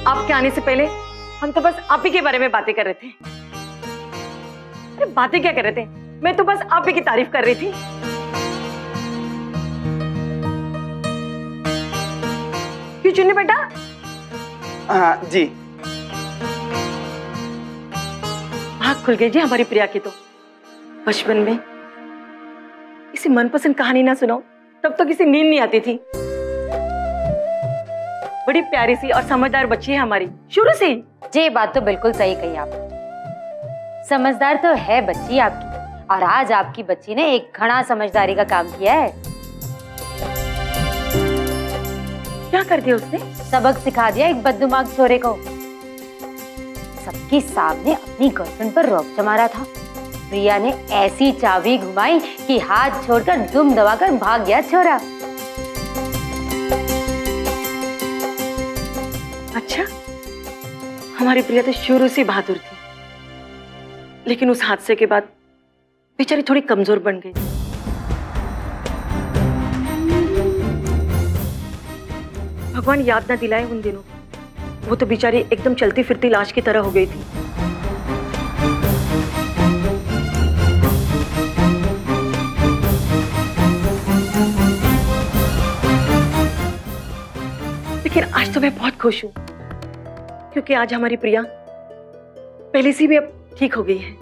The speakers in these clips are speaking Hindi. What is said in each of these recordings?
आपके आने से पहले हम तो बस आप ही के बारे में बातें कर रहे थे। अरे बातें क्या कर रहे थे, मैं तो बस आप ही की तारीफ कर रही थी। क्यों चुन्नी बेटा? हाँ जी। आँख खुल गई जी हमारी प्रिया की। तो बचपन में किसी मनपसंद कहानी ना सुनाओ तब तो किसी नींद नहीं आती थी। बड़ी प्यारी सी और समझदार बच्ची है हमारी शुरू से ही। ये बात तो बिल्कुल सही कही आप। समझदार तो है बच्ची आपकी, और आज आपकी बच्ची ने एक घना समझदारी का काम किया है। क्या कर दिया उसने? सबक सिखा दिया एक बददिमाग छोरे को। सबके सामने अपनी गर्दन पर रौब जमा रहा था। प्रिया ने ऐसी चाबी घुमाई कि हाथ छोड़कर दुम दबाकर भाग गया छोरा। अच्छा, हमारी प्रिया तो शुरू से बहादुर थी, लेकिन उस हादसे के बाद बेचारी थोड़ी कमजोर बन गई। भगवान याद ना दिलाए उन दिनों, वो तो बेचारी एकदम चलती फिरती लाश की तरह हो गई थी। लेकिन आज तो मैं बहुत खुश हूं, क्योंकि आज हमारी प्रिया पहले से भी अब ठीक हो गई है।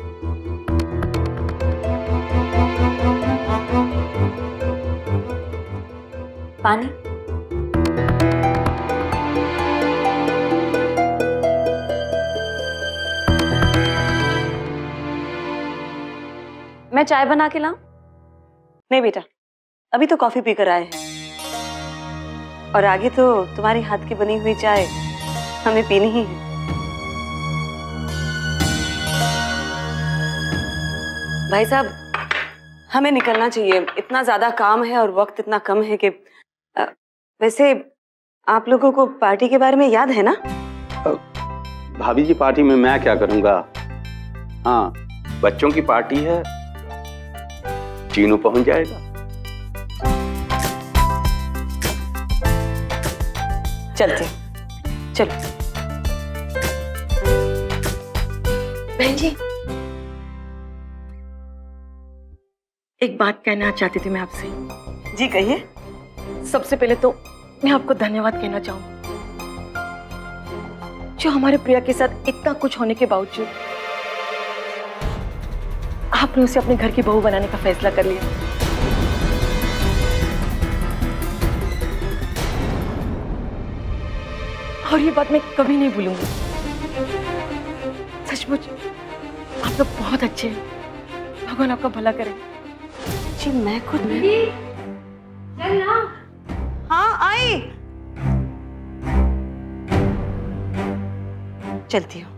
पानी? मैं चाय बना के लाऊं? नहीं बेटा, अभी तो कॉफी पीकर आए हैं, और आगे तो तुम्हारी हाथ की बनी हुई चाय हमें पीनी ही है। भाई साहब, हमें निकलना चाहिए, इतना ज्यादा काम है और वक्त इतना कम है कि वैसे आप लोगों को पार्टी के बारे में याद है ना? भाभी जी, पार्टी में मैं क्या करूंगा? हाँ, बच्चों की पार्टी है, चीनू पहुंच जाएगा। चलते, चलो। बहन जी, एक बात कहना चाहती थी मैं आपसे। जी कहिए। सबसे पहले तो मैं आपको धन्यवाद कहना चाहूंगी, जो हमारे प्रिया के साथ इतना कुछ होने के बावजूद आपने उसे अपने घर की बहू बनाने का फैसला कर लिया। और ये बात मैं कभी नहीं भूलूंगी। सचमुच आप लोग बहुत अच्छे हैं, भगवान आपका भला करे। जी मैं खुद चल ना। हाँ आई, चलती हूँ।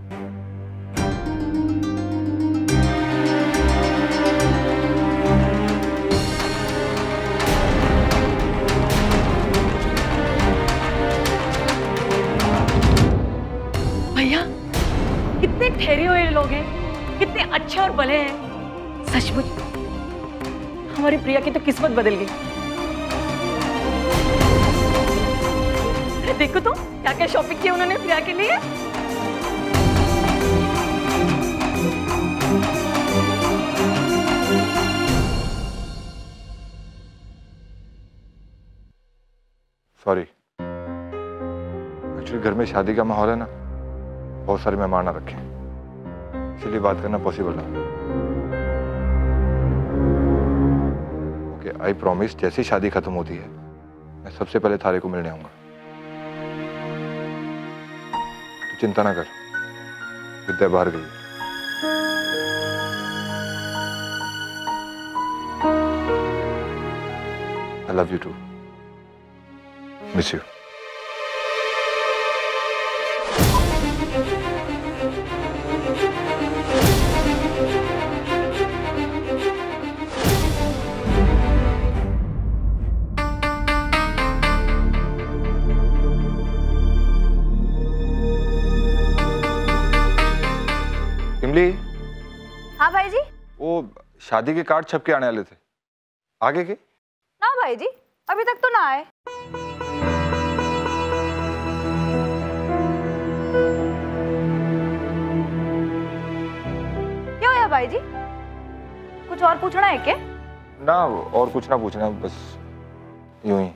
भैया, कितने ठहरे हुए लोग हैं, कितने अच्छे और भले हैं। सचमुच हमारी प्रिया की तो किस्मत बदल गई। देखो तो क्या क्या शॉपिंग की उन्होंने प्रिया के लिए। सॉरी, एक्चुअली घर में शादी का माहौल है ना, बहुत सारे मेहमान आ रखे हैं, इसलिए बात करना पॉसिबल है। ओके, आई प्रॉमिस, जैसे ही शादी खत्म होती है मैं सबसे पहले थारे को मिलने आऊंगा। तो चिंता ना कर, विद्या बाहर गई। I love you too, miss you. इमली। हाँ भाई जी। वो शादी के कार्ड छप के आने वाले थे, आगे के? ना भाई जी, अभी तक तो ना आए। भाई जी? कुछ और पूछना है क्या? ना और कुछ ना पूछना, बस यूं ही।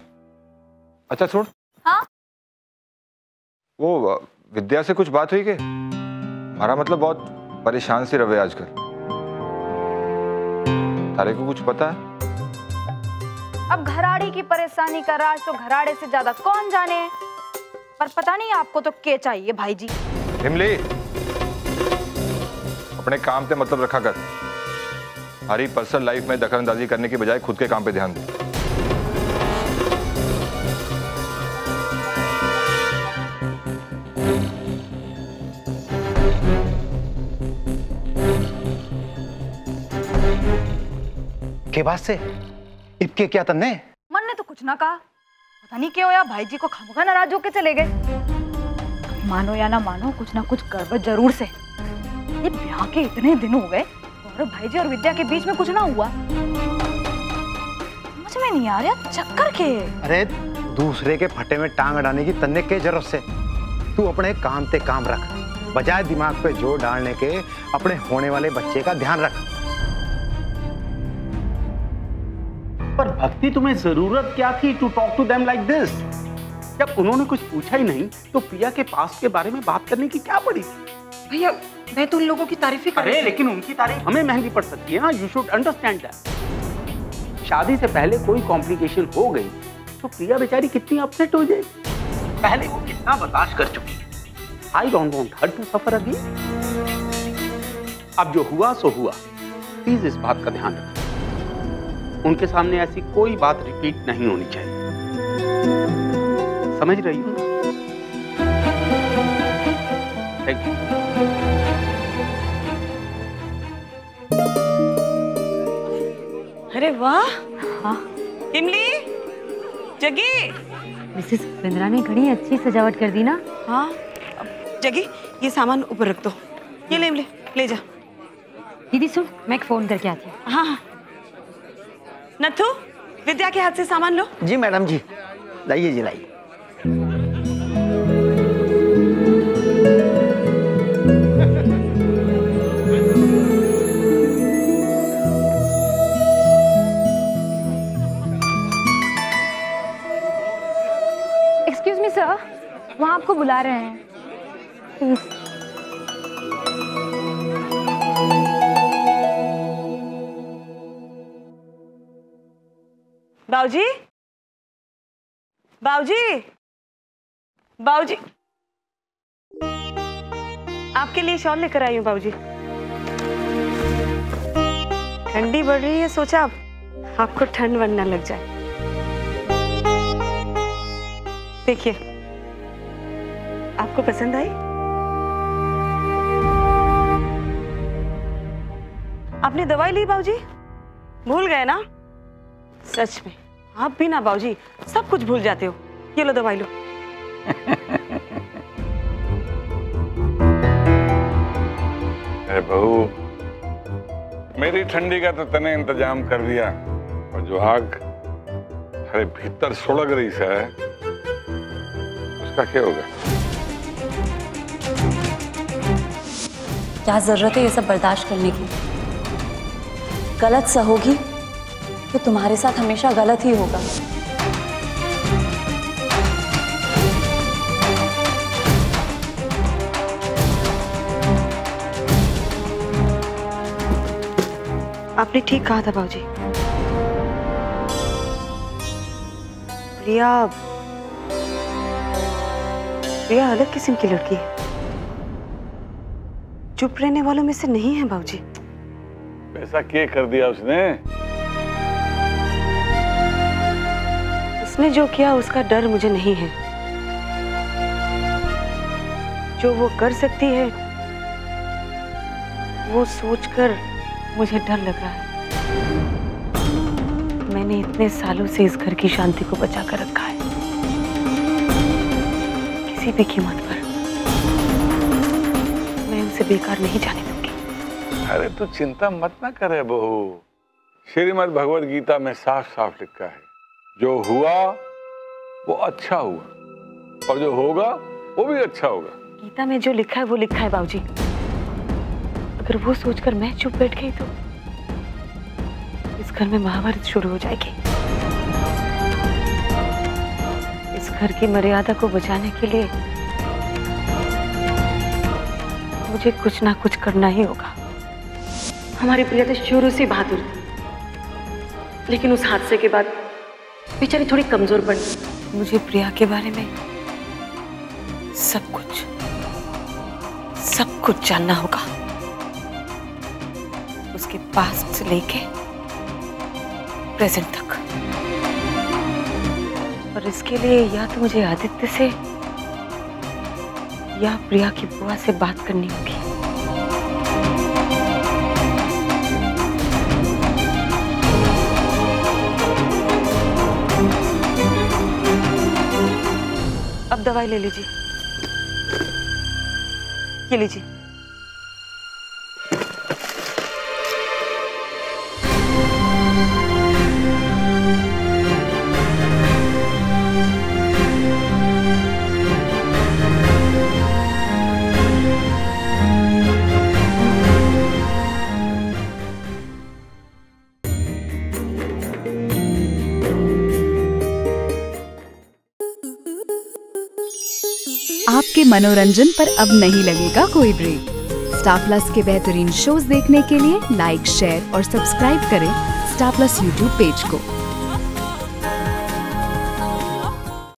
अच्छा सुन। हाँ? वो विद्या से कुछ बात हुई के? हमारा मतलब बहुत परेशान सी रवे आजकल। तारे को कुछ पता है? अब घराड़ी की परेशानी का राज तो घराड़े से ज्यादा कौन जाने, पर पता नहीं आपको तो क्या चाहिए भाई जी। हिमली, अपने काम पे मतलब रखा कर। हमारी पर्सनल लाइफ में दखलंदाजी करने की बजाय खुद के काम पे ध्यान दे। के बात से इबके क्या तन्ने? मन ने तो कुछ ना कहा, पता नहीं क्या होया, भाई जी को खामखा नाराज होके चले गए। मानो या ना मानो, कुछ ना कुछ गड़बड़ जरूर से। ये ब्याह के इतने दिन हो गए और भाई जी और विद्या के बीच में कुछ ना हुआ। समझ में नहीं आ रहा चक्कर के। अरे दूसरे के फटे में टांग अड़ाने की तन्ने के जरूरत से? तू अपने काम पे काम रख, बजाय दिमाग पे जोर डालने के अपने होने वाले बच्चे का ध्यान रख। पर भक्ति, तुम्हें जरूरत क्या थी to talk to them like this? जब उन्होंने कुछ पूछा ही नहीं तो प्रिया के पास्ट के बारे में बात करने की क्या पड़ी? भैया मैं तो उन लोगों की तारीफ ही कर रही अरे थी। लेकिन उनकी तारीफ हमें महंगी पड़ सकती है ना। You should understand that. शादी से पहले कोई कॉम्प्लिकेशन हो गई तो प्रिया बेचारी कितनी अपसेट हो जाएगी। पहले वो कितना बर्दाश्त कर चुकी है। I don't want her to suffer again. अब जो हुआ सो हुआ, प्लीज इस बात का ध्यान रखना। उनके सामने ऐसी कोई बात रिपीट नहीं होनी चाहिए। समझ रही हो? Thank you. अरे वाह, हाँ इमली, जगी। मिसेस बिंद्रा ने घड़ी अच्छी सजावट कर दी ना। हाँ, अब जगी ये सामान ऊपर रख दो। ये ले इमली, ले जा। दीदी सुन, मैं एक फोन करके आती हूँ। हाँ हाँ। नथु, विद्या के हाथ से सामान लो। जी मैडम जी, लाइए जी लाइए। एक्सक्यूज मी सर, वहाँ आपको बुला रहे हैं, प्लीज। बाऊजी, बाऊजी, बाऊजी, आपके लिए शॉल लेकर आई हूँ बाऊजी। ठंडी बढ़ रही है, सोचा आपको ठंड वंड ना लग जाए। देखिए, आपको पसंद आई? आपने दवाई ली बाऊजी? भूल गए ना? सच में आप भी ना बाऊजी सब कुछ भूल जाते हो। ये लो दवाई लो। अरे बहू, मेरी ठंडी का तो तने इंतजाम कर दिया, और जो आग अरे भीतर सुलग रही है उसका क्या होगा? क्या जरूरत है ये सब बर्दाश्त करने की? गलत सहोगी तो तुम्हारे साथ हमेशा गलत ही होगा। आपने ठीक कहा था बाबूजी। प्रिया प्रिया अलग किस्म की लड़की है, चुप रहने वालों में से नहीं है बाबूजी। ऐसा क्या कर दिया उसने? उसने जो किया उसका डर मुझे नहीं है। जो वो कर सकती है वो सोचकर मुझे डर लग रहा है। मैंने इतने सालों से इस घर की शांति को बचा कर रखा है, किसी भी कीमत पर मैं उसे बेकार नहीं जाने दूंगी। अरे तू चिंता मत ना करे बहू, श्रीमद् भगवद गीता में साफ साफ लिखा है, जो हुआ वो अच्छा हुआ और जो होगा वो भी अच्छा होगा। गीता में जो लिखा है वो लिखा है बाबूजी। अगर वो सोचकर मैं चुप बैठ गई तो इस घर में महाभारत शुरू हो जाएगी। इस घर की मर्यादा को बचाने के लिए मुझे कुछ ना कुछ करना ही होगा। हमारी प्रिया तो शुरू से बहादुर थी, लेकिन उस हादसे के बाद बेचारी थोड़ी कमजोर पड़ गई। मुझे प्रिया के बारे में सब कुछ जानना होगा, उसके पास्ट से लेके प्रेजेंट तक। और इसके लिए या तो मुझे आदित्य से या प्रिया की बुआ से बात करनी होगी। अब दवाई ले लीजिए, ये लीजिए। आपके मनोरंजन पर अब नहीं लगेगा कोई ब्रेक। स्टार प्लस के बेहतरीन शोज देखने के लिए लाइक, शेयर और सब्सक्राइब करें स्टार प्लस यूट्यूब पेज को।